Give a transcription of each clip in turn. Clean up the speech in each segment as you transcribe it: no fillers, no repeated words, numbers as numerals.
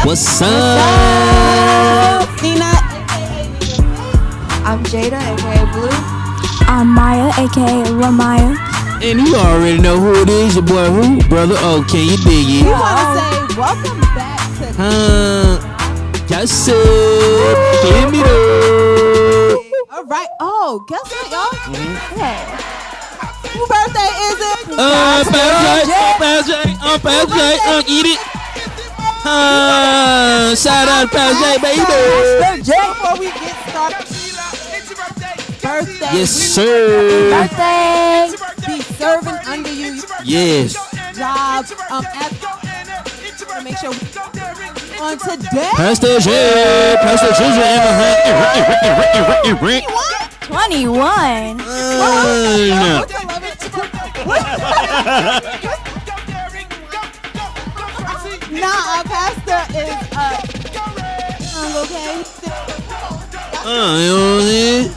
What's up? Nina, aka I'm Jada, aka Blue. I'm Maya, aka Lamaya. And you already know who it is, your boy who? Brother O, can you dig we it? want to say welcome back to Just give me the. All right. Oh, guess what, y'all? Yeah. Whose birthday is it? Pastor J, eat it. Shout out Pastor J, baby. Before we get started, birthday. Yes, we sir. Birthday! Be serving under you. Yes. Job. Make sure on today. Pastor J, in the 21. Nah, Pastor is okay. you know what I'm saying?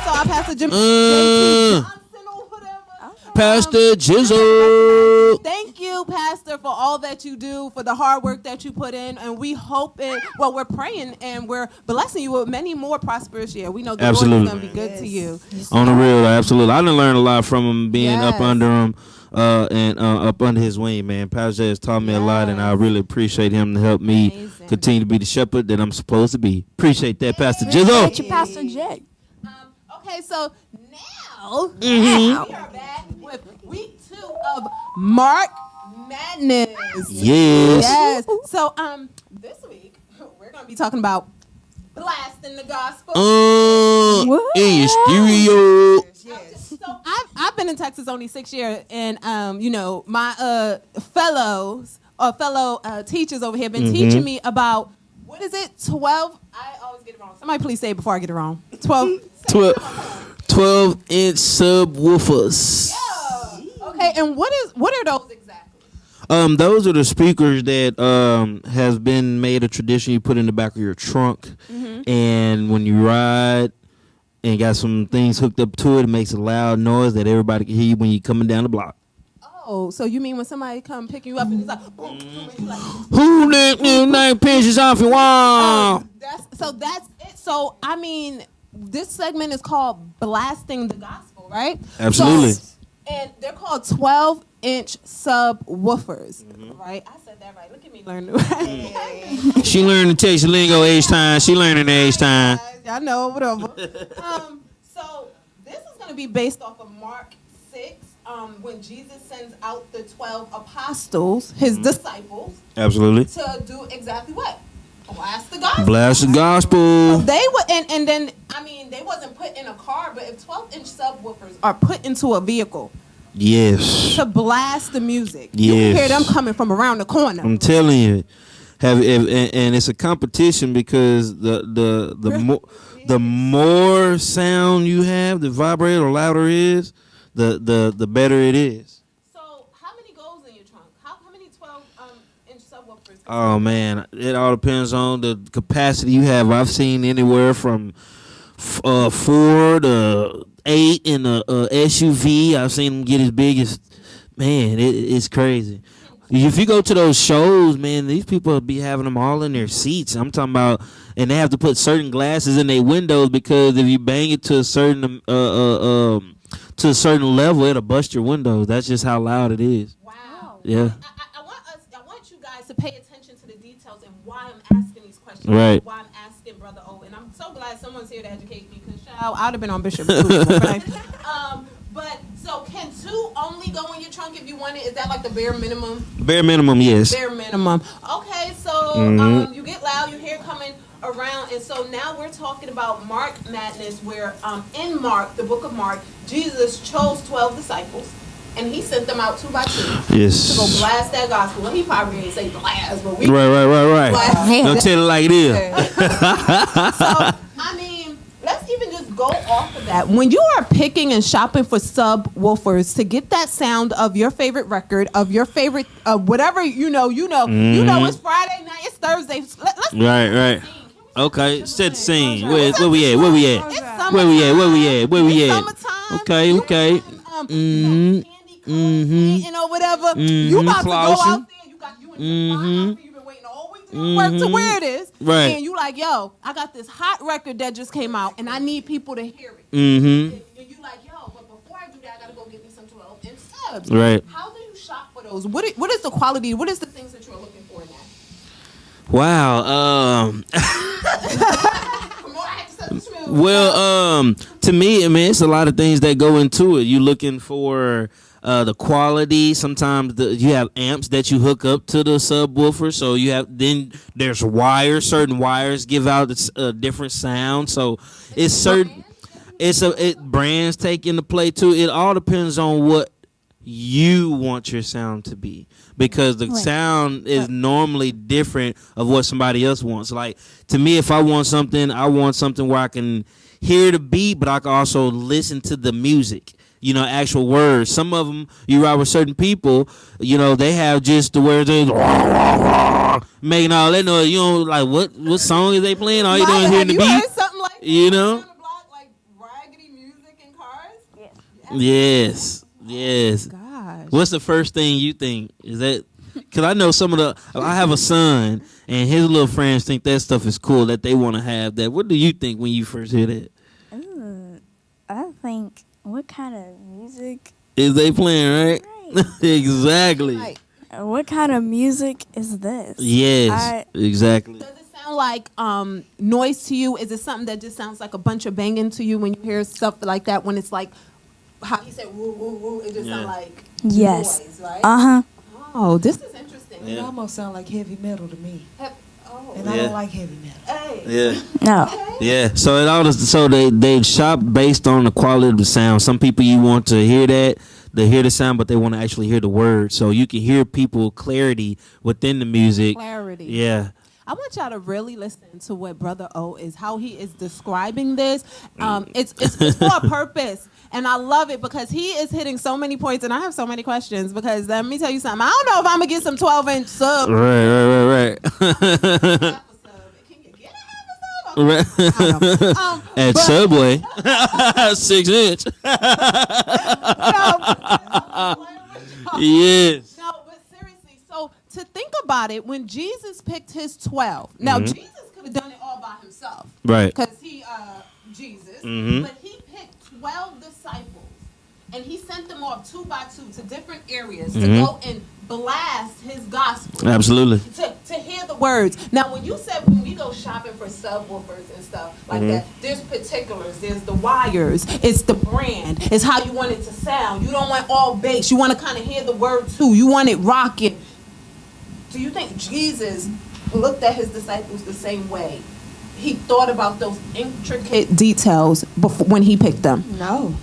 So our Pastor Jim JT Johnson or whatever. Pastor Jizzle. Thank you, Pastor, for all that you do, for the hard work that you put in, and we hope it. Well, we're praying and we're blessing you with many more prosperous years. We know the Lord is going to be good to you. On the real, absolutely. I done learned a lot from him being up Yes. under him and up under his wing, man. Pastor has taught me a lot, and I really appreciate him to help me continue to be the shepherd that I'm supposed to be. Appreciate that, Pastor Jizzle. Get your Pastor J. Okay, so now we are back with week 2 of Mark Madness. Yes. Yes. So this week we're gonna be talking about blasting the gospel. In your stereo. So I've been in Texas only 6 years, and you know, my fellow teachers over here been teaching me about what is it? 12. I always get it wrong. Somebody please say it before I get it wrong. 12. 12-inch subwoofers. Yeah. Okay, and what are those exactly? Those are the speakers that has been made a tradition you put in the back of your trunk, and when you ride and got some things hooked up to it, it makes a loud noise that everybody can hear you when you're coming down the block. Oh, so you mean when somebody come pick you up and it's like, boom, boom, and you like, Who name pinches off your wall? that's it. So I mean, this segment is called Blasting the Gospel, right? Absolutely. So, and they're called 12-inch subwoofers, right? I said that right. Look at me learning. Right? She learned to text lingo age time. She learning age time. I know, whatever. So this is going to be based off of Mark 6, when Jesus sends out the 12 apostles, his disciples, Absolutely. to do exactly what? Blast the gospel. Blast the gospel. They would, and then I mean, they wasn't put in a car, but if 12-inch subwoofers are put into a vehicle Yes. to blast the music, you can Yes. hear them coming from around the corner. I'm telling you. And it's a competition because the more sound you have, the vibrator, the louder it is, the better it is. So, how many goes in your trunk? How many 12-inch subwoofers? Oh man, it all depends on the capacity you have. I've seen anywhere from 4 to 8 in a SUV. I've seen them get as big as, man, it's crazy. If you go to those shows, man, these people be having them all in their seats. I'm talking about, and they have to put certain glasses in their windows because if you bang it to a certain level, it'll bust your windows. That's just how loud it is. Wow. Yeah. I want you guys to pay attention to the details and why I'm asking these questions. Right. Why I'm asking Brother O, and I'm so glad someone's here to educate me because I'd have been on Bishop. Okay? But so can 2 only go in your trunk if you want it? Is that like the bare minimum? Bare minimum, yes. Bare minimum. Okay, so you get loud, you hear it coming around, and so now we're talking about Mark Madness, where in Mark, the book of Mark, Jesus chose 12 disciples, and he sent them out 2 by 2 Yes. to go blast that gospel. Well, he probably didn't say blast, but we Right. blast. Don't tell it like it is. So, I mean, let's even just go off of that. When you are picking and shopping for subwoofers to get that sound of your favorite record, of your favorite, whatever you know it's Friday night, it's Thursday. Let's Right. Okay, set the scene. Where we at? It's Where we at? It's summertime. Okay. Candy corn, you know, whatever. You about to go Flossing. out there. You in your outfit. You've been waiting all week work to where it is. Right. And you like, yo, I got this hot record that just came out, and I need people to hear it. Mm-hmm. And you like, yo, but before I do that, I gotta go get me some 12-inch subs. Right. How do you shop for those? What is the quality? What is the things that you're looking for in that? Wow. Come on, I had to set the smooth. Well, to me, I mean, it's a lot of things that go into it. You're looking for the quality. Sometimes you have amps that you hook up to the subwoofer, so you have then there's wires. Certain wires give out a different sound. So it's certain. Brands take into play too. It all depends on what you want your sound to be, because the sound is normally different of what somebody else wants. Like, to me, if I want something where I can hear the beat, but I can also listen to the music, actual words. Some of them, you ride with certain people, they have just the words making all that noise. You don't like what song is they playing? All you doing is hearing the beat. Heard something like like raggedy music in cars? Yes. Yes. Gosh. What's the first thing you think? Is that because I know I have a son and his little friends think that stuff is cool, that they want to have that. What do you think when you first hear that? I think, what kind of music Is they playing, right? Exactly. Right. What kind of music is this? Yes, exactly. Does it sound like noise to you? Is it something that just sounds like a bunch of banging to you when you hear stuff like that? When it's like, how he said woo woo woo, it just sounds like Yes. noise, right? Uh-huh. Oh, this is interesting. It almost sounds like heavy metal to me. And I Yeah. don't like heavy metal. Hey. Yeah. No. Yeah. So they shop based on the quality of the sound. Some people you want to hear that. They hear the sound, but they want to actually hear the words. So you can hear people clarity within the music. Clarity. Yeah. I want y'all to really listen to what Brother O is, how he is describing this. It's for a purpose. And I love it because he is hitting so many points, and I have so many questions because let me tell you something. I don't know if I'm going to get some 12-inch sub. Right. Can you get a Right. At but- Subway, 6 inch. Yes. No, but seriously, so to think about it, when Jesus picked his 12, now Jesus could have done it all by himself. Right. Because Jesus, Mhm. but he picked 12 disciples and he sent them off 2 by 2 to different areas to go and blast his gospel. Absolutely. To hear the words. Now, when you said when we go shopping for subwoofers and stuff like that, there's particulars, there's the wires, it's the brand, it's how you want it to sound. You don't want all bass. You want to kind of hear the word too. You want it rocking. Do you think Jesus looked at his disciples the same way? He thought about those intricate details before when he picked them. No,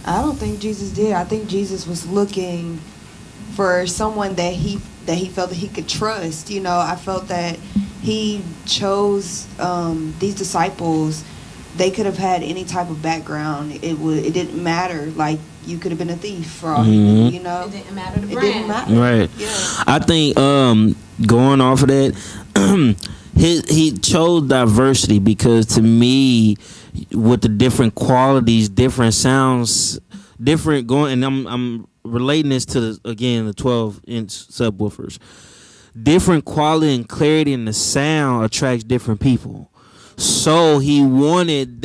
I don't think Jesus did. I think Jesus was looking for someone that he felt that he could trust. I felt that he chose these disciples. They could have had any type of background. It didn't matter. Like, you could have been a thief for all he knew, It didn't matter the It brand. didn't matter. Right. Yeah. I think going off of that, he chose diversity because to me, with the different qualities, different sounds, different going, and I'm relating this to the 12-inch subwoofers. Different quality and clarity in the sound attracts different people. So he wanted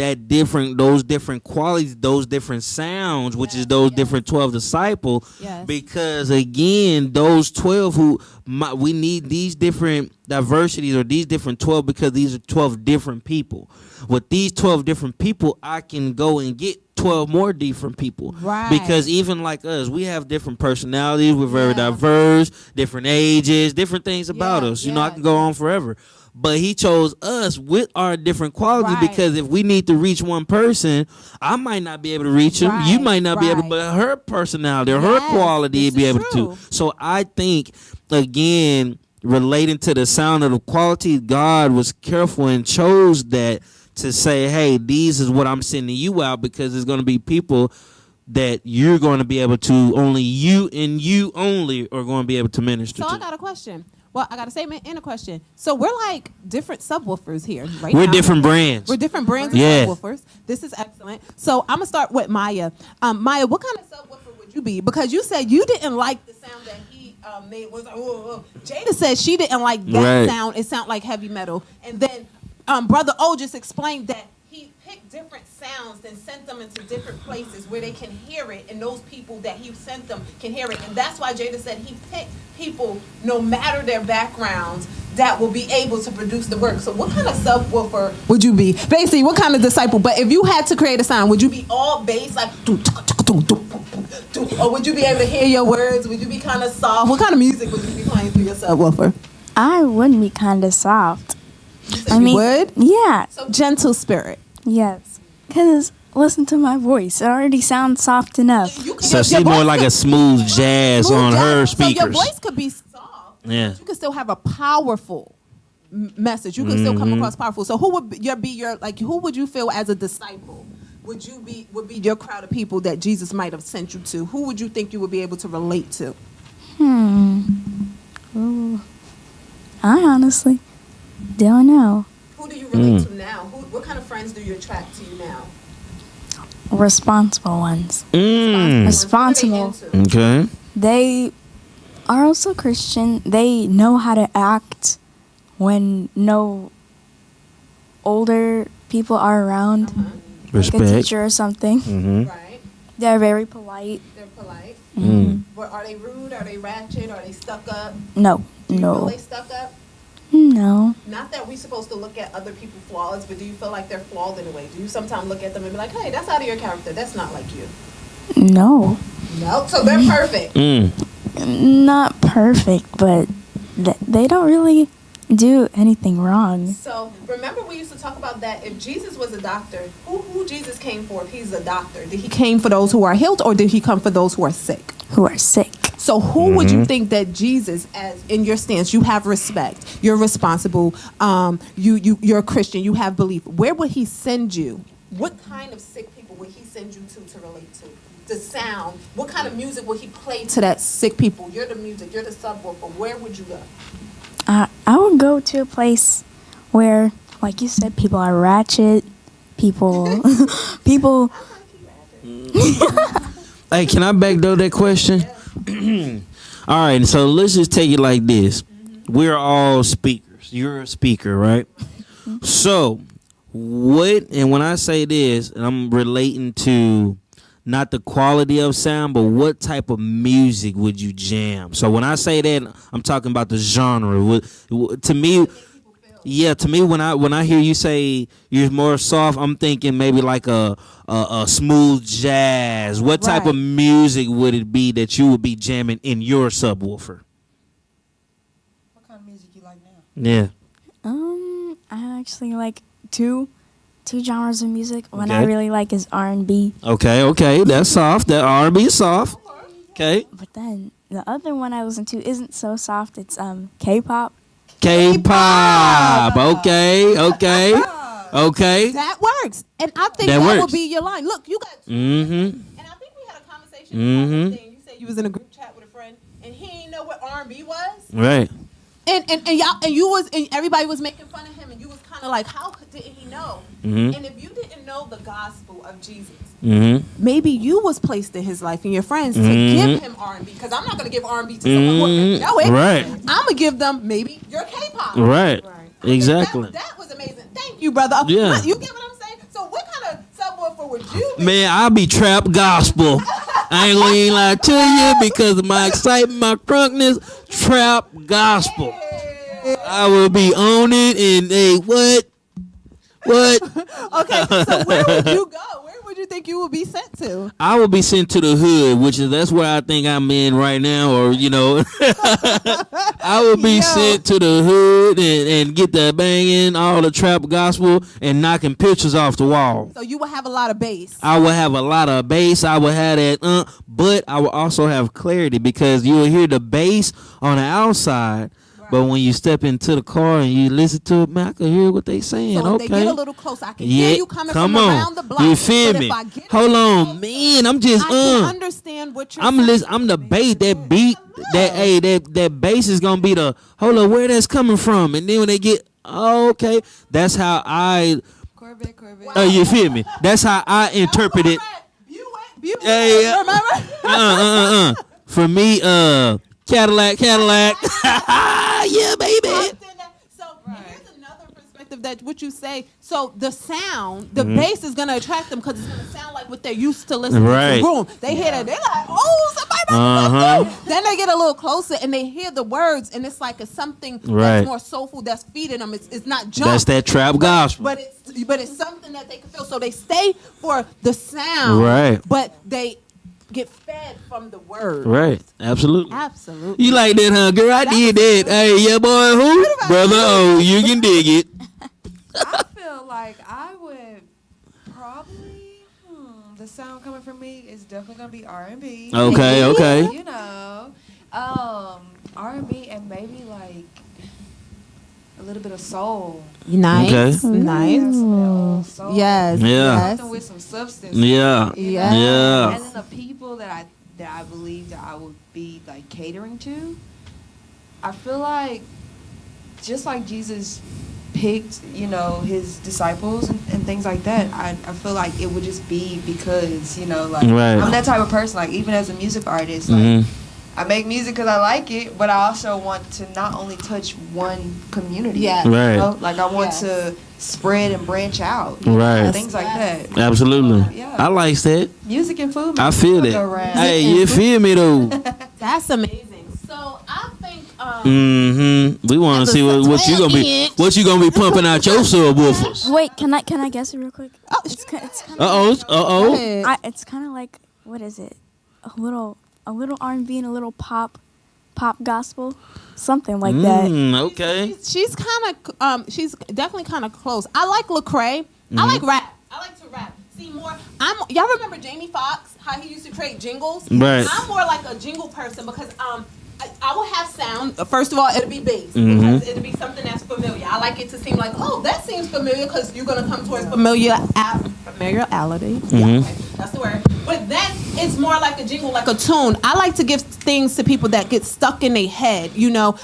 those different qualities, those different sounds, which is those different 12 disciples. Yes. Because again, those 12 we need these different diversities or these different 12 because these are 12 different people. With these 12 different people, I can go and get 12 more different people. Right. Because even like us, we have different personalities. We're very diverse, different ages, different things about us. I can go on forever. But he chose us with our different qualities because if we need to reach one person, I might not be able to reach him. You might not be able to, but her personality or her quality be able to. So I think, again, relating to the sound of the quality, God was careful and chose that to say, hey, these is what I'm sending you out because there's going to be people that you're going to be able to, only you and you only are going to be able to minister to. So I got a question. Well, I got a statement and a question. So we're like different subwoofers here, right? We're now. different brands. We're different brands of subwoofers. This is excellent. So I'm gonna start with Maya. Maya, what kind of subwoofer would you be? Because you said you didn't like the sound that he made was like, whoa. Jada said she didn't like that Right. sound. It sounded like heavy metal. And then Brother O just explained that he picked different sounds and sent them into different places where they can hear it, and those people that he sent them can hear it. And that's why Jada said he picked people, no matter their backgrounds, that will be able to produce the work. So what kind of subwoofer would you be? Basically, what kind of disciple? But if you had to create a sound, would you be all bass, like, or would you be able to hear your words? Would you be kind of soft? What kind of music would you be playing through your subwoofer? I would be kind of soft. You would? Yeah. So gentle spirit. Yes. Because listen to my voice. It already sounds soft enough. So she's more like a smooth jazz on her So your speakers. voice could be soft. Yeah. But you could still have a powerful message. You could still come across powerful. So who would be your like? Who would you feel as a disciple? Would be your crowd of people that Jesus might have sent you to? Who would you think you would be able to relate to? Ooh. I honestly don't know. Who do you relate to now? What kind of friends do you attract to you now? Responsible ones. Mm. Responsible. What are they into? Okay. They are also Christian. They know how to act when no older people are around, like a Respect. teacher or something. Mm-hmm. Right. They're very polite. They're polite. Mm. But are they rude? Are they ratchet? Are they stuck up? No, Do you feel no, they stuck up? no. Not that we're supposed to look at other people's flaws, but do you feel like they're flawed in a way? Do you sometimes look at them and be like, hey, that's out of your character. That's not like you. No, Nope. So they're perfect. Mm. not perfect, but they don't really do anything wrong. So remember we used to talk about that. If Jesus was a doctor, who Jesus came for if he's a doctor? Did he came for those who are healed, or did he come for those who are sick? Who are sick. So who would you think that Jesus, as in your stance, you have respect, you're responsible, you're a Christian, you have belief. Where would he send you? What kind of sick people would he send you to relate to? The sound. What kind of music would he play to that sick people? You're the music. You're the subwoofer. Where would you go? I would go to a place where, like you said, people are ratchet. People. Hey, can I backdoor that question? All right, so let's just take it like this. We're all speakers. You're a speaker, right? So, and when I say this, and I'm relating to not the quality of sound, but what type of music would you jam? So when I say that, I'm talking about the genre. To me, when I hear you say you're more soft, I'm thinking maybe like a smooth jazz. What type of music would it be that you would be jamming in your subwoofer? What kind of music you like now? Yeah. I actually like two genres of music. One I Okay. really like is R&B. Okay, that's soft. That R&B is soft. Okay. But then the other one I listen to isn't so soft. It's K-pop. K-pop. Okay. That works. And I think That that works. will be your line. Look, you got Mm-hmm. and I think we had a conversation about this thing. You said you was in a group chat with a friend and he didn't know what R&B was. Right. And y'all and you was and everybody was making fun of him and you was kind of like, how didn't he know? Mhm. And if you didn't know the gospel of Jesus, Mm-hmm. maybe you was placed in his life and your friends to Mhm. give him R&B, because I'm not gonna give R&B to someone who doesn't know it. Right. I'm gonna give them maybe your K-pop. Right. I think Exactly. That was amazing. Thank you, brother. Yeah. You get what I'm saying? So what kind of subwoofer would you be? Man, I'll be trap gospel. I ain't gonna lie to you because of my excitement, my drunkenness. Trap gospel. I will be on it and hey, what? Okay, so where would you go? Where would you think you would be sent to? I will be sent to the hood, that's where I think I'm in right now, or I will be sent to the hood and get that banging, all the trap gospel, and knocking pictures off the wall. So you will have a lot of bass. I will have a lot of bass. I will have that, but I will also have clarity because you will hear the bass on the outside. But when you step into the car and you listen to it, man, I can hear what they saying. So if okay. they get a little close, I can hear you coming from on. around the block. You feel But me? if I get Hold a on, little man. I'm just I can understand what you're saying. I'm the bass. That beat, that bass is gonna be the hold on, where that's coming from, and then when they get okay, that's how I. Corvette. You feel me? That's how I interpret it. Buick, Hey, remember? For me, Cadillac. Yeah, baby. So here's another perspective that what you say. So the sound, the bass is gonna attract them because it's gonna sound like what they're used to listening Right. to. Boom, they hear that, they're like, oh, somebody about to do. Then they get a little closer and they hear the words, and it's like it's something Right. that's more soulful that's feeding them. It's not junk. That's that trap gospel. But it's something that they can feel. So they stay for the sound, Right. But they get fed from the word. Right. Absolutely. Absolutely. You like that, huh, girl? I did that. Hey, yeah, boy, who? Brother O, you can dig it. I feel like I would probably the sound coming from me is definitely gonna be R&B. Okay. You know, R&B and maybe like a little bit of soul. Nice. Okay. Nice. Soul. Yes. Yeah. Yes. Something with some substance. Yeah. Yeah. Yeah. And then the people that I believe that I would be like catering to, I feel like just like Jesus picked, you know, his disciples and things like that, I feel like it would just be because, you know, like Right. I'm that type of person, like even as a music artist, like Mhm. I make music because I like it, but I also want to not only touch one community. Yeah. Right. You know? Like I want Yes. to spread and branch out. Right. Things like Yes. that. Absolutely. Yeah. I like that. Music and food. I feel go that. around. Hey, you feel me though? That's amazing. So I think We want to see what you gonna be pumping out your subwoofers. Wait, can I guess it real quick? Oh, it's kind of Uh go oh. ahead. it's kind of like, what is it? A little R&B and a little pop gospel, something like that. Okay. She's kind of she's definitely kind of close. I like Lecrae. I like rap. I like to rap. See more. Y'all remember Jamie Foxx? How he used to create jingles. Right. I'm more like a jingle person because I will have sound. First of all, it'll be bass because it'll be something that's familiar. I like it to seem like, oh, that seems familiar because you're gonna come towards familiarity. Yeah, okay, that's the word. But then it's more like a jingle, like a tune. I like to give things to people that get stuck in their head. You know,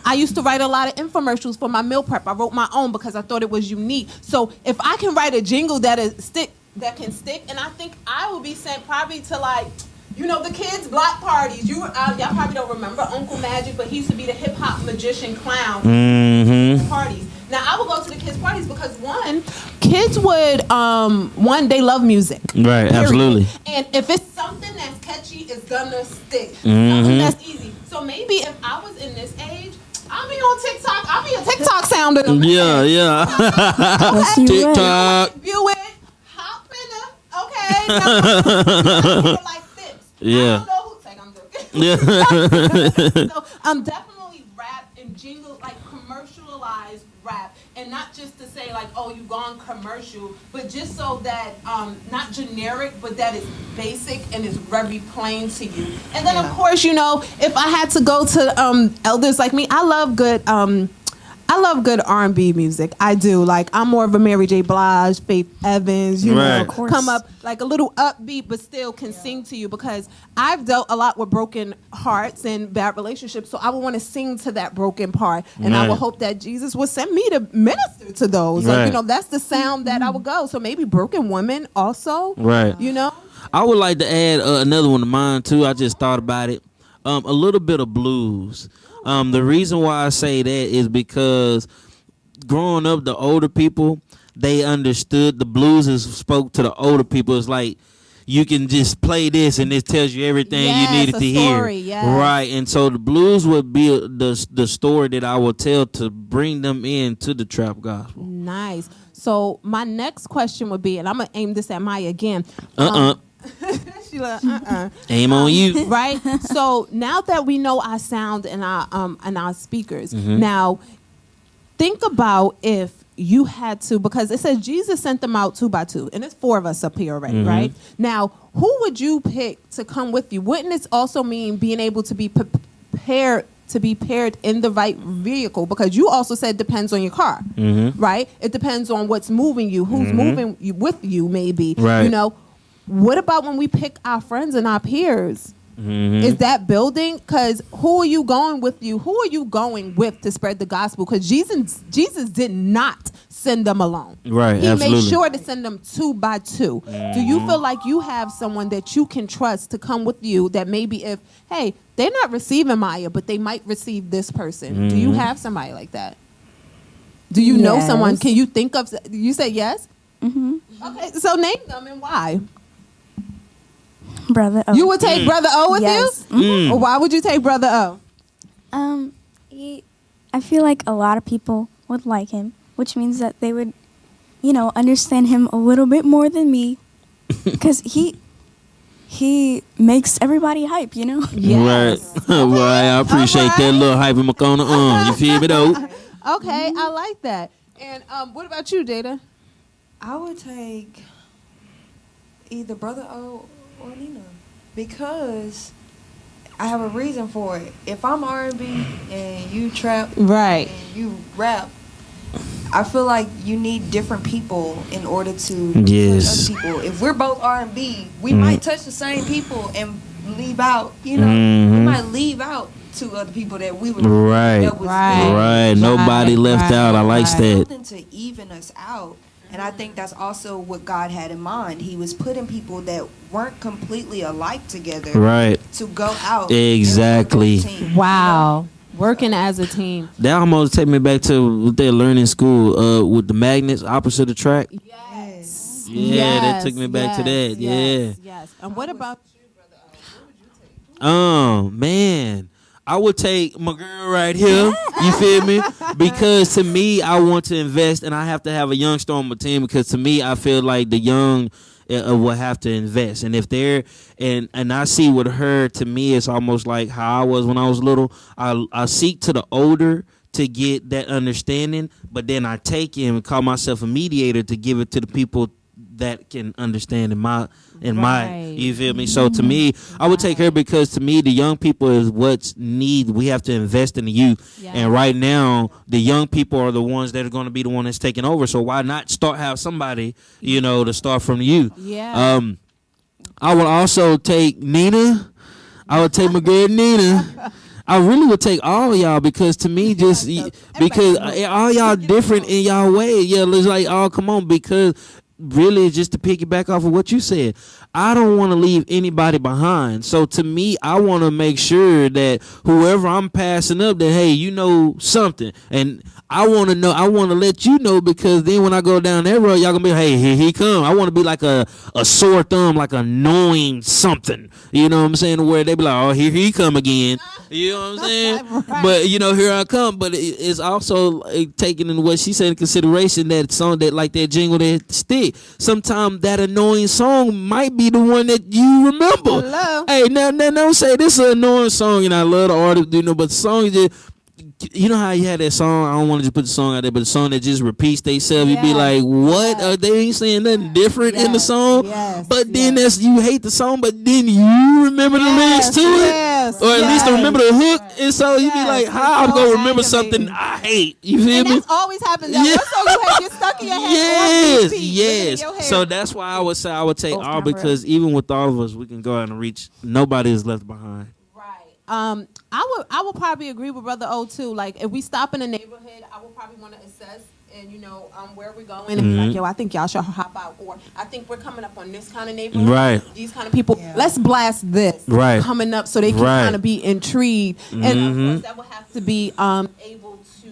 I used to write a lot of infomercials for my meal prep. I wrote my own because I thought it was unique. So if I can write a jingle that can stick, and I think I will be sent probably to like, you know, the kids' block parties. Y'all probably don't remember Uncle Magic, but he used to be the hip hop magician clown parties. Now I would go to the kids' parties because kids would they love music. Right. Period. Absolutely. And if it's something that's catchy, it's gonna stick. Something that's easy. So maybe if I was in this age, I'll be on TikTok. I'll be a TikTok sounder. Yeah. Yes, you would. TikTok. View it. Hop in it. Okay. Like this. Yeah. I don't know who take. I'm joking. Yeah. So definitely rap and jingle, like commercialized rap, and not just to say like, oh, you gone commercial, but just so that not generic, but that is basic and is very plain to you. And then of course, you know, if I had to go to elders like me, I love good R&B music. I do. Like, I'm more of a Mary J. Blige, Faith Evans, you Right. know, Of course. come up like a little upbeat, but still can sing to you because I've dealt a lot with broken hearts and bad relationships. So I would want to sing to that broken part. And I Right. would hope that Jesus would send me to minister to those. Like, Right. you know, that's the sound that I would go. So maybe Broken Women also, Right. you know? I would like to add another one of mine too. I just thought about it. A little bit of blues. The reason why I say that is because growing up, the older people, they understood the blues spoke to the older people. It's like you can just play this and it tells you everything Yes, you needed a to story, hear. yes. Right. And so the blues would be the story that I would tell to bring them into the trap gospel. Nice. So my next question would be, and I'm going to aim this at Maya again. She like, Aim on you. Right. So now that we know our sound and our speakers, now think about if you had to, because it says Jesus sent them out 2 by 2, and it's 4 of us up here already, right? Now, who would you pick to come with you? Wouldn't this also mean being able to be prepared? To be paired in the right vehicle, because you also said depends on your car, right? It depends on what's moving you, who's moving you with you, maybe. Right. You know, what about when we pick our friends and our peers? Is that building? Because who are you going with you? Who are you going with to spread the gospel? Because Jesus did not send them alone. Right, He absolutely. made sure to send them 2 by 2. Do you feel like you have someone that you can trust to come with you that maybe if, hey, they're not receiving Maya, but they might receive this person. Do you have somebody like that? Do you know someone? Yes. Can you think of, you say yes? Mm-hmm. Okay, so name them and why. Brother O. You would take Brother O with Yes. you? Or why would you take Brother O? I feel like a lot of people would like him, which means that they would, understand him a little bit more than me, because he makes everybody hype, Yes. Right. Well, I appreciate that little hype in my corner. You feel me though? Okay, I like that. And what about you, Jada? I would take either Brother O or Nina because I have a reason for it. If I'm R&B and you trap Right. and you rap, I feel like you need different people in order to Yes. touch other people. If we're both R&B, we might touch the same people and leave out. We might leave out 2 other people that we would Right. that was Right. Right. Nobody left out. I like right. that. something to even us out. And I think that's also what God had in mind. He was putting people that weren't completely alike together Right. to go out. Exactly. and work as a team. Wow. Working as a team. That almost take me back to what they learned in school with the magnets opposite the track. Yes. Yeah, that took me back to that. Yes, yes. And what about you, Brother O? What would you take? Oh man, I would take my girl right here. You feel me? Because to me, I want to invest, and I have to have a youngster on my team. Because to me, I feel like the young will have to invest, and if they're and I see with her, to me, it's almost like how I was when I was little. I seek to the older to get that understanding, but then I take him and call myself a mediator to give it to the people that can understand in my Right. you feel me? So to me, I would take her because to me the young people is what's need. We have to invest in the youth. Yeah. And right now the young people are the ones that are going to be the one that's taking over. So why not have somebody, to start from you? Yeah. I would also take Nina. I would take my girl Nina. I really would take all y'all because to me, just because all y'all different in y'all way. Yeah, it's like, oh, come on, because really just to piggyback off of what you said, I don't want to leave anybody behind. So to me, I want to make sure that whoever I'm passing up, that hey, you know something, and I want to know. I want to let you know because then when I go down that road, y'all gonna be, hey, here he come. I want to be like a sore thumb, like a knowing something. You know what I'm saying? Where they be like, oh, here he come again. You know what I'm saying? Right. But here I come. But it's also taking in what she said in consideration, that song, that like that jingle, that stick. Sometimes that annoying song might be the one that you remember. Hello. Hey, now don't say this is an annoying song and I love the artist, but the song is just, you know how you had that song, I don't want to just put the song out there, but the song that just repeats themselves, you be Yes. like, what? Yes. They ain't saying nothing different in the Yes. song. Yes. But then Yes. you hate the song, but then you remember the lyrics to it. Yes. Or at least Yes. remember the hook. And so you be Yes. like, how It's I'm going so to remember aggravating. something I hate? You feel And me? that's always happens. That Yeah. one song you hate gets stuck in your head. Yes, on repeat, living in yes. your head. So that's why I would say I would take Both all, camera. because even with all of us, we can go out and reach. Nobody is left behind. Right. I would probably agree with Brother O too. Like if we stop in a neighborhood, I would probably want to assess and where we're going and be like, yo, I think y'all should hop out, or I think we're coming up on this kind of neighborhood. Right. These kind of people. Yeah. Let's blast this. Right. Coming up so they can Right. kind of be intrigued. And of Mhm. course that would have to be able to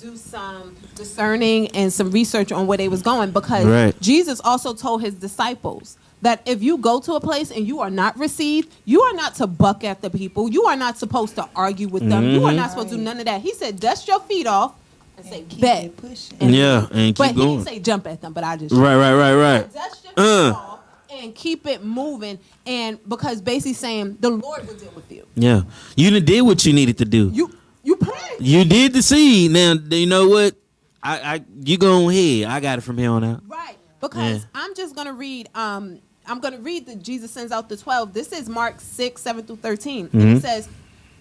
do some discerning and some research on where they was going, because Right. Jesus also told his disciples that if you go to a place and you are not received, you are not to buck at the people. You are not supposed to argue with them. You are not supposed to do none of that. He said, dust your feet off and say, Keep bet. it pushing. And- Yeah, and But keep he going. didn't say jump at them, but I just Right. dust your feet off and keep it moving. And because basically saying the Lord will deal with you. Yeah, you done did what you needed to do. You pray. You did the seed. Now you know what? You go ahead. I got it from here on out. Right. Because Yeah. I'm just gonna read I'm gonna read the Jesus sends out the 12. This is Mark 6:7-13. And Mm-hmm. it says,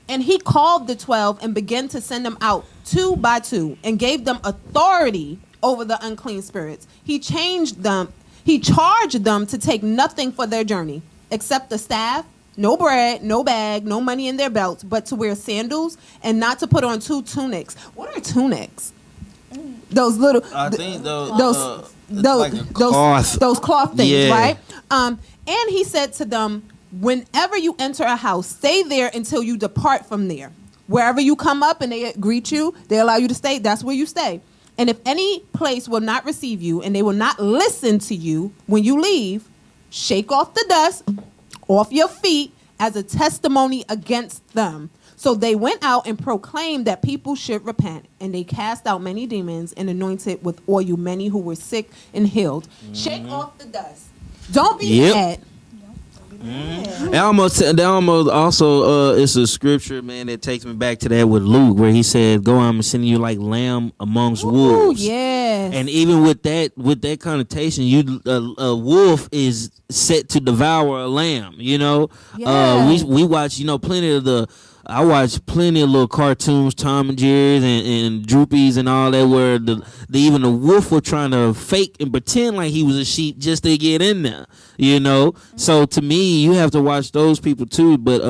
and he called the 12 and began to send them out 2 by 2 and gave them authority over the unclean spirits. He charged them to take nothing for their journey except the staff, no bread, no bag, no money in their belts, but to wear sandals and not to put on 2 tunics. What are tunics? those little. I think those like a cloth. those cloth things, Yeah. right? And he said to them, whenever you enter a house, stay there until you depart from there. Wherever you come up and they greet you, they allow you to stay, that's where you stay. And if any place will not receive you and they will not listen to you when you leave, shake off the dust off your feet as a testimony against them. So they went out and proclaimed that people should repent, and they cast out many demons and anointed with oil many who were sick and healed. Shake off the dust. Don't be Yep. mad. That almost also it's a scripture, man, that takes me back to that with Luke, where he said, "Go, I'm sending you like lamb amongst Ooh, wolves." yes. And even with that connotation, a wolf is set to devour a lamb. You know, Yeah. we watch plenty of the. I watch plenty of little cartoons, Tom and Jerry's and Droopies and all that, where even the wolf was trying to fake and pretend like he was a sheep just to get in there, So to me, you have to watch those people too. But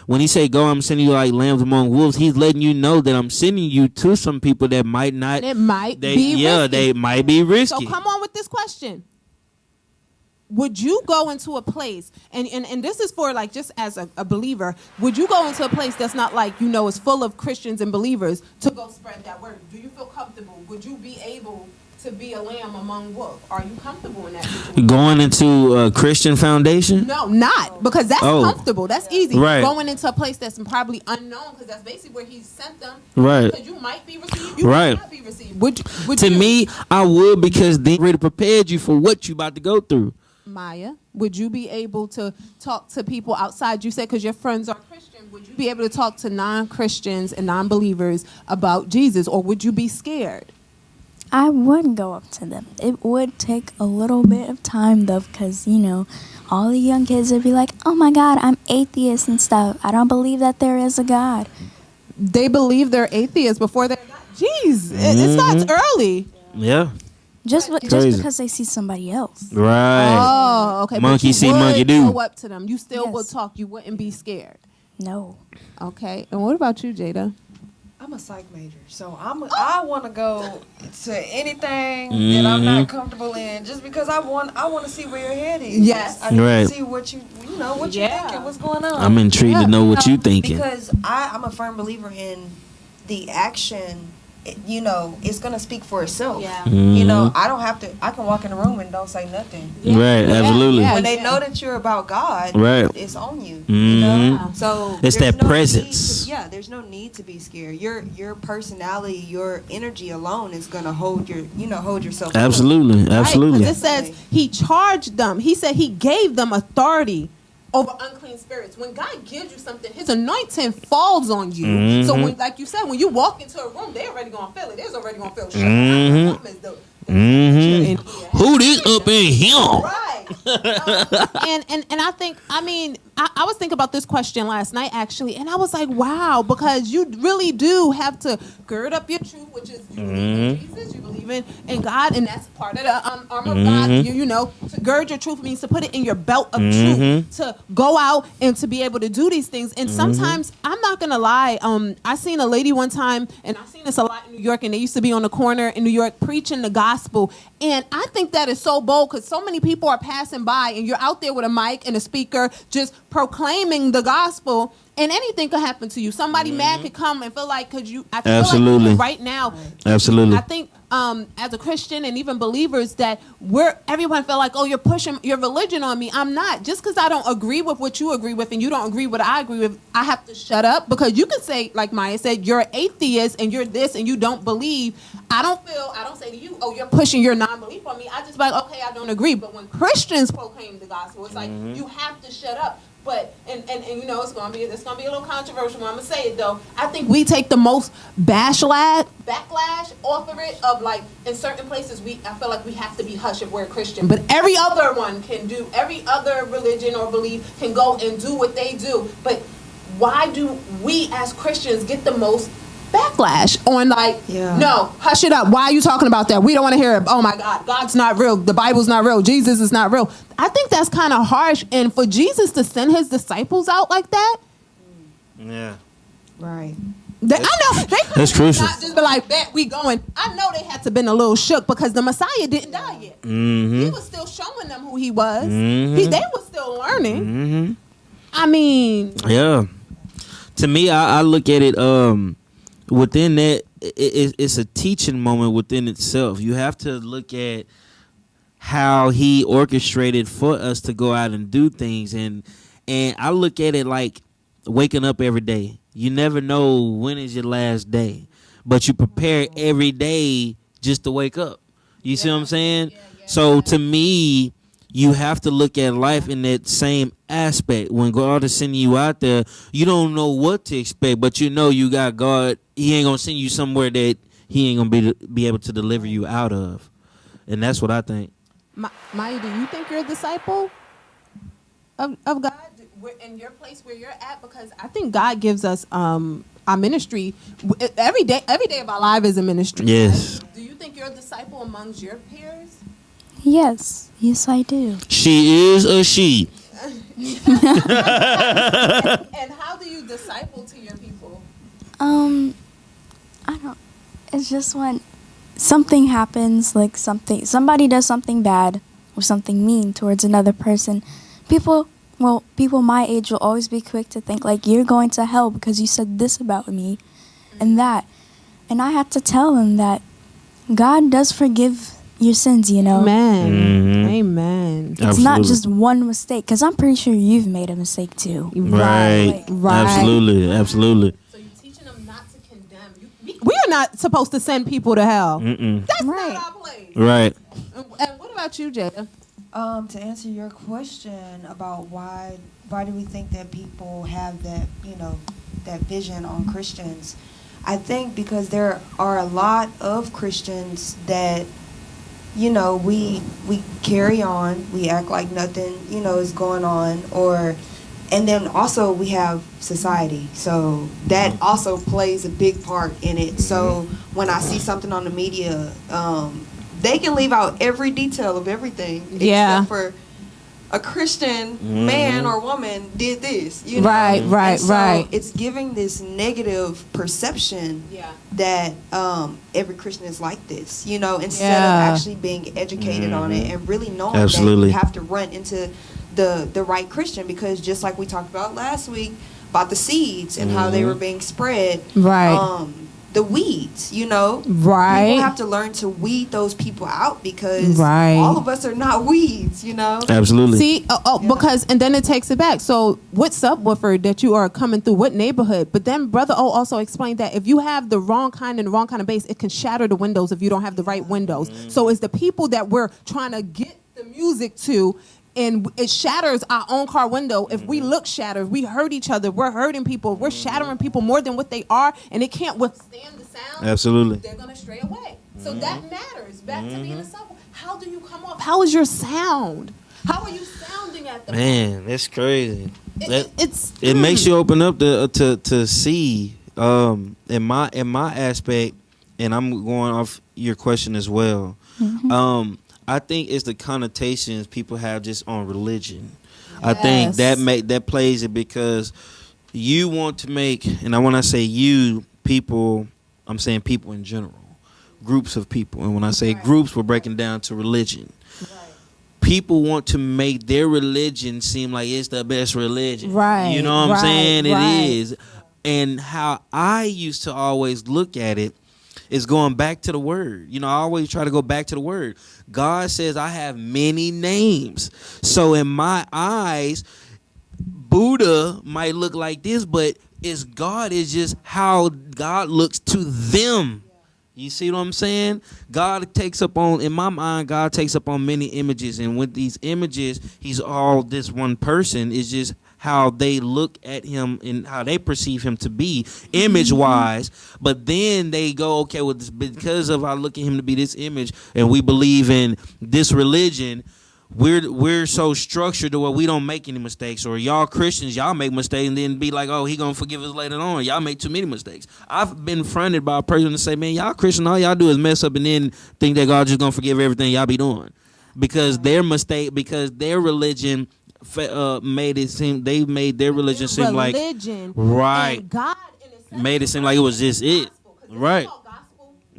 when he say, "Go, I'm sending you like lambs among wolves," he's letting you know that I'm sending you to some people that might not. It might be risky. They might be risky. So come on with this question. Would you go into a place, and this is for like just as a believer, would you go into a place that's not like, is full of Christians and believers to go spread that word? Do you feel comfortable? Would you be able to be a lamb among wolves? Are you comfortable in that situation? Going into a Christian foundation? No, not, because that's Oh. comfortable. That's easy. Right. Going into a place that's probably unknown, because that's basically where he sent them. Right. Because you might be received, you Right. might not be received. Would To you, me, I would, because they already prepared you for what you about to go through. Maya, would you be able to talk to people outside? You said because your friends are Christian. Would you be able to talk to non-Christians and non-believers about Jesus, or would you be scared? I would go up to them. It would take a little bit of time though, because all the young kids would be like, "Oh my God, I'm atheist and stuff. I don't believe that there is a God." They believe they're atheists before they're not. Jeez, it starts early. Yeah. Just Crazy. because they see somebody else. Right. Oh, okay. Monkey but you see, would monkey do. Go up to them. You still Yes. would talk. You wouldn't be scared. No. Okay. And what about you, Jada? I'm a psych major, so I want to go to anything that I'm not comfortable in, just because I want to see where your head is. Yes. I need Right. to see what you what you Yeah. thinking, what's going on. I'm intrigued to know what you thinking. Because I'm a firm believer in the action. It's gonna speak for itself. Yeah. I don't have to. I can walk in the room and don't say nothing. Right, absolutely. Yeah. When they know that you're about God, Right. it's on you. Mhm. So It's there's that no presence. need to- there's no need to be scared. Your personality, your energy alone is gonna hold yourself. up. Absolutely. Absolutely. Because it says he charged them. He said he gave them authority over unclean spirits. When God gives you something, his anointing falls on you. So when, like you said, when you walk into a room, they're already gonna feel it. They're already gonna feel shit. Who this up in here? Right. And I think, I was thinking about this question last night actually, and I was like, wow, because you really do have to gird up your truth, which is you believe in Jesus, you believe in God, and that's part of the armor of God. To gird your truth means to put it in your belt of truth, to go out and to be able to do these things. And sometimes, I'm not gonna lie, I seen a lady one time, and I've seen this a lot in New York, and they used to be on the corner in New York preaching the gospel. And I think that is so bold, because so many people are passing by, and you're out there with a mic and a speaker just proclaiming the gospel, and anything could happen to you. Somebody mad could come and feel like, I feel Absolutely. like right now, Absolutely. I think as a Christian and even believers that everyone feel like, oh, you're pushing your religion on me. I'm not. Just because I don't agree with what you agree with and you don't agree with what I agree with, I have to shut up, because you can say, like Maya said, you're an atheist and you're this and you don't believe. I don't say to you, oh, you're pushing your non-belief on me. I just be like, okay, I don't agree. But when Christians proclaim the gospel, it's like you have to shut up. But and it's gonna be a little controversial when I'm gonna say it though. I think we take the most backlash off of it, of like in certain places I feel like we have to be hush if we're a Christian. But every other religion or belief can go and do what they do. But why do we as Christians get the most backlash on no, hush it up. Why are you talking about that? We don't want to hear it. Oh my God, God's not real. The Bible's not real. Jesus is not real. I think that's kind of harsh. And for Jesus to send his disciples out like that, Yeah. Right. I know they could That's crucial. not just be like, "Bet we going." I know they had to been a little shook because the Messiah didn't die yet. He was still showing them who he was. They were still learning. I mean, Yeah. To me, I look at it within that. It's a teaching moment within itself. You have to look at how he orchestrated for us to go out and do things, and I look at it like waking up every day. You never know when is your last day, but you prepare every day just to wake up. You see what I'm saying? So to me, you have to look at life in that same aspect. When God is sending you out there, you don't know what to expect, but you know you got God. He ain't gonna send you somewhere that he ain't gonna be able to deliver you out of, and that's what I think. Maya, do you think you're a disciple of God? In your place where you're at, because I think God gives us our ministry every day. Every day of our life is a ministry. Yes. Right? Do you think you're a disciple amongst your peers? Yes, I do. She is a she. And how do you disciple to your people? I don't. It's just when something happens, like somebody does something bad or something mean towards another person. People my age will always be quick to think like, you're going to hell because you said this about me and that. And I had to tell them that God does forgive your sins, you know. Amen. Amen. It's Absolutely. not just one mistake, because I'm pretty sure you've made a mistake too. Right. Absolutely. So you're teaching them not to condemn. We are not supposed to send people to hell. That's Right. not our place. Right. And what about you, Jada? To answer your question about why do we think that people have that, that vision on Christians, I think because there are a lot of Christians that, we carry on, we act like nothing, is going on, and then also we have society. So that also plays a big part in it. So when I see something on the media, they can leave out every detail of everything except for a Christian man or woman did this. Right. And so Right. it's giving this negative perception that every Christian is like this, instead of actually being educated on it and really knowing that you have to run into the right Christian, because just like we talked about last week about the seeds and how they were being spread. Right. The weeds, Right. People have to learn to weed those people out, because all of us are not weeds, Absolutely. See, because, and then it takes it back. So what subwoofer that you are coming through, what neighborhood? But then Brother O also explained that if you have the wrong kind and the wrong kind of bass, it can shatter the windows if you don't have the right windows. So it's the people that we're trying to get the music to, and it shatters our own car window. If we look shattered, we hurt each other. We're hurting people. We're shattering people more than what they are, and they can't withstand the sound. Absolutely. They're going to stray away. So that matters. Back to being a subwoofer. How do you come up? How is your sound? How are you sounding at the Man, that's crazy. It makes you open up to see in my aspect, and I'm going off your question as well. I think it's the connotations people have just on religion. I think that plays it, because you want to make, and when I say you, people, I'm saying people in general, groups of people. And when I say groups, we're breaking down to religion. People want to make their religion seem like it's the best religion. Right. You know what I'm saying? It is. And how I used to always look at it is going back to the word. I always try to go back to the word. God says, I have many names. So in my eyes, Buddha might look like this, but God is just how God looks to them. You see what I'm saying? God takes up on many images. And with these images, he's all this one person. Is just how they look at him and how they perceive him to be image-wise. But then they go, okay, well, because of I look at him to be this image, and we believe in this religion, we're so structured to where we don't make any mistakes. Or y'all Christians, y'all make mistakes and then be like, oh, he gonna forgive us later on. Y'all make too many mistakes. I've been fronted by a person to say, man, y'all Christian, all y'all do is mess up and then think that God just gonna forgive everything y'all be doing. Because their religion made it seem, they made their religion seem like right. And God in his Made it seem like it was just it. Right.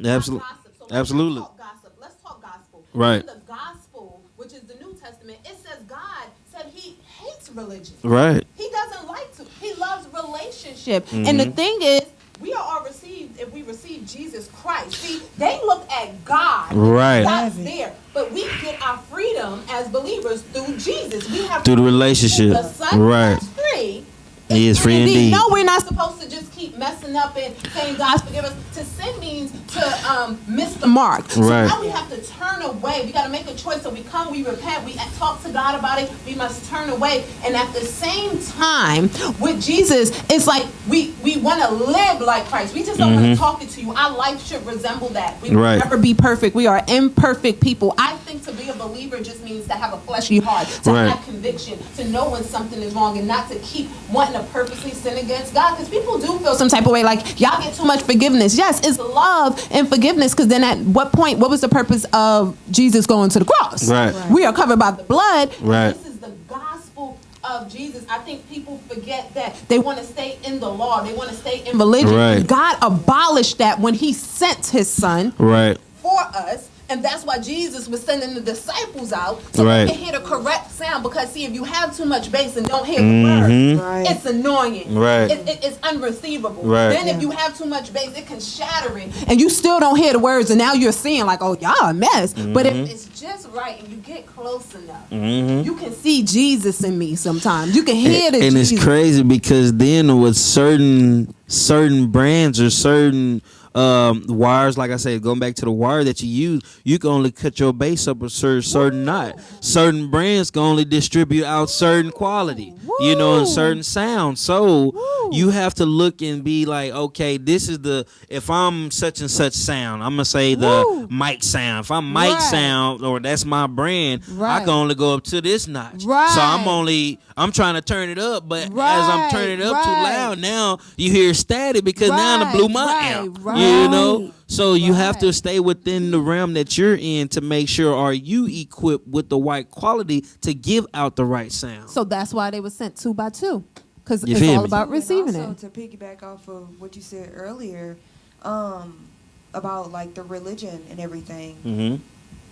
Absolutely. Absolutely. Let's talk gospel. Right. In the gospel, which is the New Testament, it says God said he hates religion. Right. He doesn't like to. He loves relationship. And the thing is, we are all received if we receive Jesus Christ. See, they look at God. Right. God's there. But we get our freedom as believers through Jesus. We have Through the relationship. The Son Right. is free. He is free indeed. No, we're not supposed to just keep messing up and saying God forgive us. To sin means to miss the mark. So Right. now we have to turn away. We got to make a choice. So we come, we repent, we talk to God about it. We must turn away. And at the same time, with Jesus, it's like we want to live like Christ. We just don't want to talk it to you. Our life should resemble that. We will Right. never be perfect. We are imperfect people. I think to be a believer just means to have a fleshy heart, to Right. have conviction, to know when something is wrong, and not to keep wanting to purposely sin against God. Because people do feel some type of way, like y'all get too much forgiveness. Yes, it's love and forgiveness. Because then at what point, what was the purpose of Jesus going to the cross? Right. We are covered by the blood. Right. This is the gospel of Jesus. I think people forget that they want to stay in the law. They want to stay in religion. Right. God abolished that when he sent his son Right. for us. And that's why Jesus was sending the disciples out so Right. they can hear the correct sound. Because see, if you have too much bass and don't hear the words, Right. it's annoying. Right. It's unreceivable. Right. Then if you have too much bass, it can shatter it, and you still don't hear the words. And now you're seeing like, oh, y'all a mess. But if it's just right and you get close enough, you can see Jesus in me. Sometimes you can hear the And Jesus. it's crazy because then with certain brands or certain wires, like I said, going back to the wire that you use, you can only cut your bass up a certain knot. Certain brands can only distribute out certain quality, you know, and certain sound. So you have to look and be like, okay, this is if I'm such and such sound, I'm gonna say the mic sound. If I'm mic Right. sound, or that's my brand, I Right. can only go up to this notch. Right. So I'm trying to turn it up, but as I'm Right, turning it up too right. loud, now you hear static because now I Right, blew my right, amp. right. You know? So you have to Right. stay within the realm that you're in to make sure are you equipped with the right quality to give out the right sound. So that's why they were sent 2 by 2, because You it's feel all me? about receiving and also, it. to piggyback off of what you said earlier, about like the religion and everything, Mm-hmm.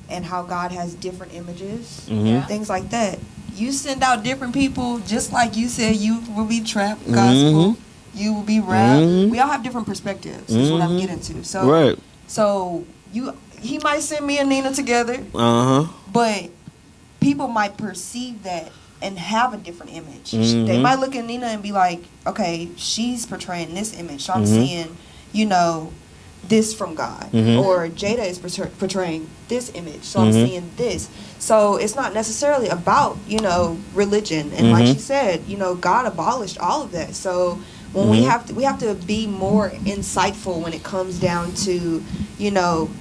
and how God has different images, Mhm. things like that. You send out different people, just like you said, you will be trap gospel, you will be rap. Mhm. We all have different perspectives. Is what I'm getting to. So, Right. so he might send me and Nina together, Uh-huh. but people might perceive that and have a different image. Mhm. They might look at Nina and be like, okay, she's portraying this image, so I'm Mhm. seeing, this from God. Mhm. Or Jada is portraying this image, so I'm Mhm. seeing this. So it's not necessarily about, religion. And like Mhm. she said, God abolished all of that. So when we have to be more insightful when it comes down to,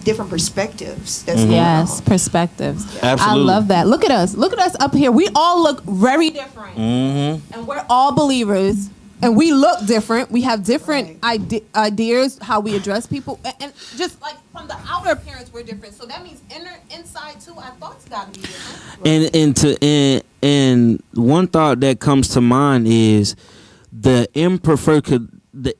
different perspectives. That's going Yes, on. perspectives. Absolutely. I love that. Look at us. Look at us up here. We all look very different. Mm-hmm. And we're all believers. And we look different. We have different ideas how we address people. And just like from the outer appearance, we're different. So that means inside too, our thoughts got to be different. And one thought that comes to mind is the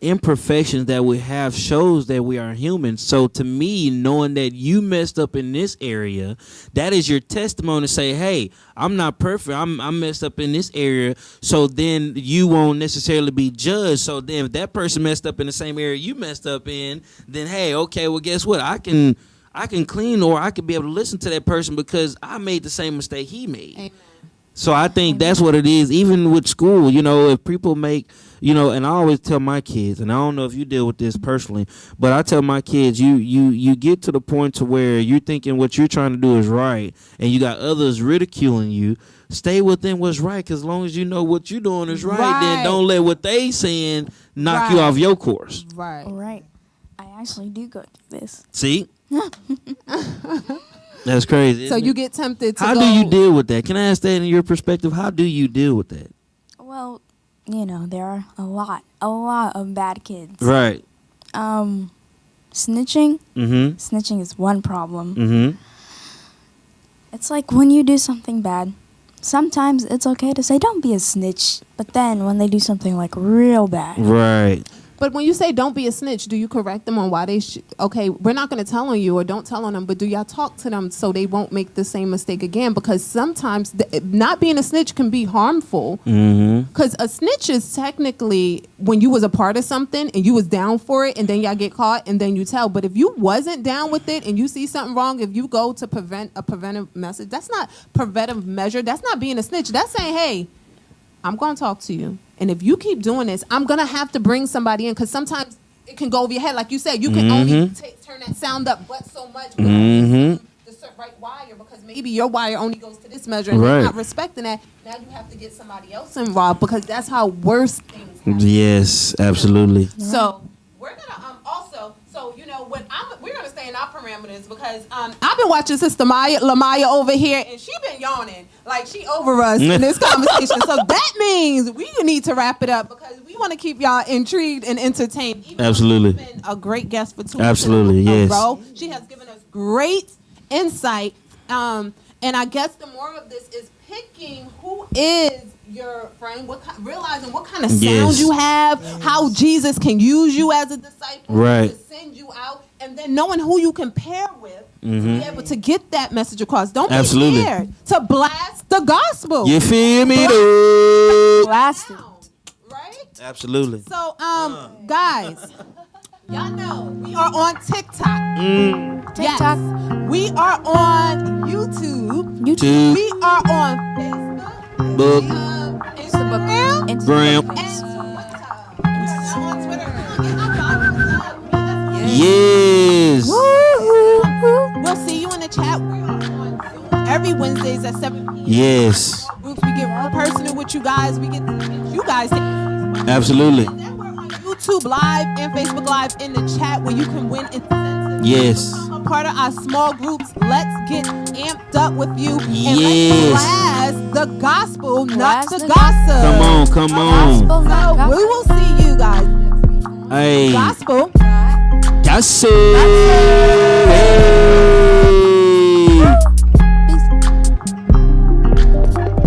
imperfections that we have shows that we are human. So to me, knowing that you messed up in this area, that is your testimony to say, hey, I'm not perfect. I'm messed up in this area. So then you won't necessarily be judged. So then if that person messed up in the same area you messed up in, then hey, okay, well, guess what? I can clean, or I could be able to listen to that person because I made the same mistake he made. Amen. So I think that's what it is. Even with school, if people make, and I always tell my kids, and I don't know if you deal with this personally, but I tell my kids, you get to the point to where you're thinking what you're trying to do is right, and you got others ridiculing you. Stay within what's right, because as long as you know what you're doing is right, then Right. don't let what they saying knock you Right. off your course. Right. Right. I actually do go through this. See? That's crazy. So isn't you it? get tempted to How go. do you deal with that? Can I ask that in your perspective? How do you deal with that? Well, there are a lot of bad kids. Right. Snitching. Mm-hmm. Snitching is one problem. Mm-hmm. It's like when you do something bad, sometimes it's okay to say, don't be a snitch. But then when they do something like real bad, Right. But when you say don't be a snitch, do you correct them on why they should? Okay, we're not going to tell on you or don't tell on them, but do y'all talk to them so they won't make the same mistake again? Because sometimes not being a snitch can be harmful. Because a snitch is technically when you was a part of something and you was down for it and then y'all get caught and then you tell. But if you wasn't down with it and you see something wrong, if you go to prevent a preventive message, that's not preventive measure. That's not being a snitch. That's saying, hey, I'm going to talk to you. And if you keep doing this, I'm going to have to bring somebody in because sometimes it can go over your head. Like you said, you can only turn that sound up but so much with the right wire because maybe your wire only goes to this measure and Right. you're not respecting that. Now you have to get somebody else involved because that's how worse things happen. Yes, absolutely. So we're going to also, so, you know, we're going to stay in our parameters because I've been watching Sister Lamaya over here and she been yawning like she over us in this conversation. So that means we need to wrap it up because we want to keep y'all intrigued and entertained. Even though Absolutely. she's been a great guest for 2 Absolutely, weeks in a yes. row. She has given us great insight. And I guess the moral of this is picking who is your friend, realizing what kind of sound Yes. you have, how Jesus can use you as a disciple Right. to send you out, and then knowing who you can pair with to be able to get that message across. Don't be Absolutely. scared to blast the gospel. You feel me, dude? Blast it. Right? Absolutely. So, guys, y'all know we are on TikTok. TikTok. Yes. We are on YouTube. Two, We are on Facebook, book, Instagram, gram. On Twitter. Yes. We'll see you in the chat. We're on Zoom every Wednesdays at 7 p.m. Yes. Groups. We get real personal with you guys. We get to get you guys. Absolutely. And then we're on YouTube Live and Facebook Live in the chat where you can win incentives. Yes. Become a part of our small groups. Let's get amped up with you. And Yes. let's blast the gospel, not Blast the the gossip. Come on, come on. Gospel, not So gospel. we will see you guys next week. Hey. Gospel. That's it. Hey.